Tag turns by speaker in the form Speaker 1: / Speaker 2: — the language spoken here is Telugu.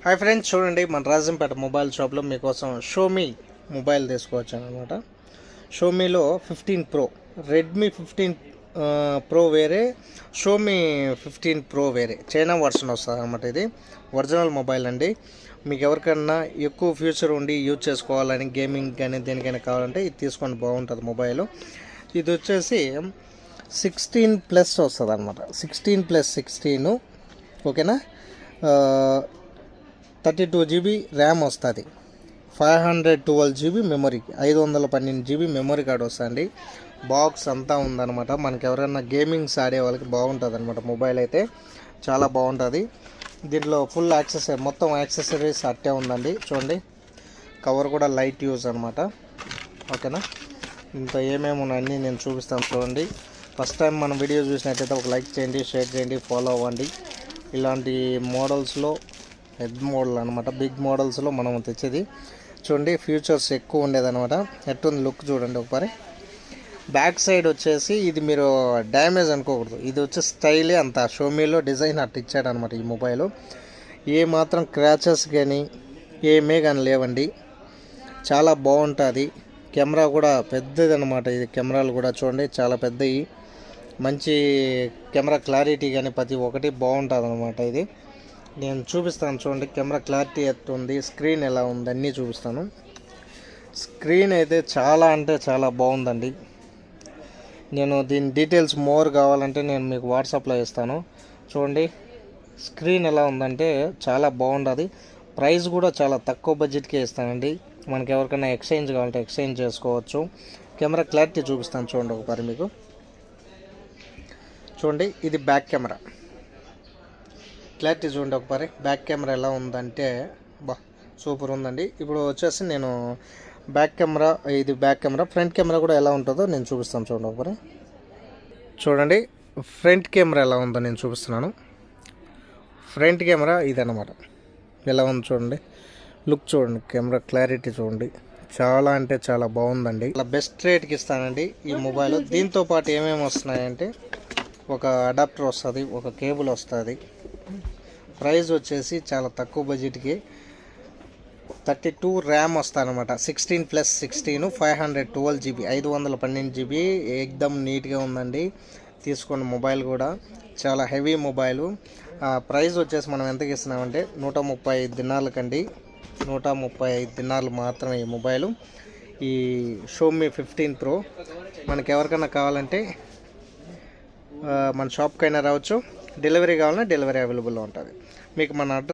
Speaker 1: హాయ్ ఫ్రెండ్స్, చూడండి మన రాజంపేట మొబైల్ షాప్లో మీకోసం షోమీ మొబైల్ తీసుకువచ్చాను అనమాట. షోమీలో 15 ప్రో, రెడ్మీ 15 ప్రో వేరే, షోమీ 15 ప్రో వేరే, చైనా వర్షన్ వస్తుంది అనమాట. ఇది ఒరిజినల్ మొబైల్ అండి. మీకు ఎవరికైనా ఎక్కువ ఫ్యూచర్ ఉండి యూజ్ చేసుకోవాలని, గేమింగ్ కానీ దేనికైనా కావాలంటే ఇది తీసుకొని బాగుంటుంది మొబైల్. ఇది వచ్చేసి 16+ వస్తుంది అనమాట. 16+16 ఓకేనా. 32 GB ర్యామ్ వస్తుంది, 512 GB memory, 512 GB memory card వస్తుంది. బాక్స్ అంతా ఉందన్నమాట. మనకి ఎవరైనా గేమింగ్స్ ఆడే వాళ్ళకి బాగుంటుంది అనమాట. మొబైల్ అయితే చాలా బాగుంటుంది. దీంట్లో ఫుల్ యాక్సెసరీ, మొత్తం యాక్సెసరీస్ అట్టే ఉందండి. చూడండి, కవర్ కూడా లైట్ యూజ్ అనమాట. ఓకేనా. ఇంకా ఏమేమి ఉన్నాయని నేను చూపిస్తాను చూడండి. ఫస్ట్ టైం మన వీడియో చూసినట్టయితే ఒక లైక్ చేయండి, షేర్ చేయండి, ఫాలో అవ్వండి. ఇలాంటి మోడల్స్లో హెడ్ మోడల్ అనమాట, బిగ్ మోడల్స్లో మనం తెచ్చేది. చూడండి, ఫ్యూచర్స్ ఎక్కువ ఉండేదన్నమాట. ఎట్టుంది లుక్ చూడండి ఒకసారి. బ్యాక్ సైడ్ వచ్చేసి ఇది మీరు డ్యామేజ్ అనుకోకూడదు, ఇది వచ్చి స్టైలే అంత. షోమీలో డిజైన్ అట్టు ఇచ్చాడనమాట ఈ మొబైల్. ఏ మాత్రం క్రాచెస్ కానీ ఏమే కానీ లేవండి. చాలా బాగుంటుంది. కెమెరా కూడా పెద్దది అనమాట. ఇది కెమెరాలు కూడా చూడండి చాలా పెద్దవి. మంచి కెమెరా క్లారిటీ కానీ ప్రతి ఒక్కటి బాగుంటుంది అనమాట. ఇది నేను చూపిస్తాను చూడండి. కెమెరా క్లారిటీ ఎట్టుంది, స్క్రీన్ ఎలా ఉంది అన్నీ చూపిస్తాను. స్క్రీన్ అయితే చాలా అంటే చాలా బాగుందండి. నేను దీని డీటెయిల్స్ మోర్ కావాలంటే నేను మీకు వాట్సాప్లో ఇస్తాను. చూడండి స్క్రీన్ ఎలా ఉందంటే చాలా బాగుంటుంది. ప్రైస్ కూడా చాలా తక్కువ బడ్జెట్కే ఇస్తానండి. మనకి ఎవరికైనా ఎక్స్చేంజ్ కావాలంటే ఎక్స్చేంజ్ చేసుకోవచ్చు. కెమెరా క్లారిటీ చూపిస్తాను చూడండి ఒకసారి మీకు. చూడండి, ఇది బ్యాక్ కెమెరా క్లారిటీ చూడండి ఒకసారి. బ్యాక్ కెమెరా ఎలా ఉందంటే సూపర్ ఉందండి. ఇప్పుడు వచ్చేసి నేను బ్యాక్ కెమెరా, ఇది బ్యాక్ కెమెరా. ఫ్రంట్ కెమెరా కూడా ఎలా ఉంటుందో నేను చూపిస్తాను చూడండి ఒకసారి. చూడండి ఫ్రంట్ కెమెరా ఎలా ఉందో నేను చూపిస్తున్నాను. ఫ్రంట్ కెమెరా ఇదన్నమాట. ఎలా ఉంది చూడండి, లుక్ చూడండి, కెమెరా క్లారిటీ చూడండి. చాలా అంటే చాలా బాగుందండి. అలా బెస్ట్ రేట్కి ఇస్తానండి ఈ మొబైల్. దీంతో పాటు ఏమేమి వస్తున్నాయంటే ఒక అడాప్టర్ వస్తుంది, ఒక కేబుల్ వస్తుంది. ప్రైస్ వచ్చేసి చాలా తక్కువ బడ్జెట్కి 32 ర్యామ్ వస్తుంది అనమాట. 16+16 512 GB, 512 GB. ఏకదమ్ నీట్గా ఉందండి. తీసుకోండి. మొబైల్ కూడా చాలా హెవీ మొబైల్. ప్రైస్ వచ్చేసి మనం ఎంతకి ఇస్తున్నామంటే 135 దినార్లకండి. 135 దినార్లు మాత్రమే ఈ మొబైలు. ఈ షోమీ 15 ప్రో మనకి ఎవరికైనా కావాలంటే మన షాప్కైనా రావచ్చు. డెలివరీ కావాలన్నా డెలివరీ అవైలబుల్లో ఉంటుంది. మీకు మన అడ్రస్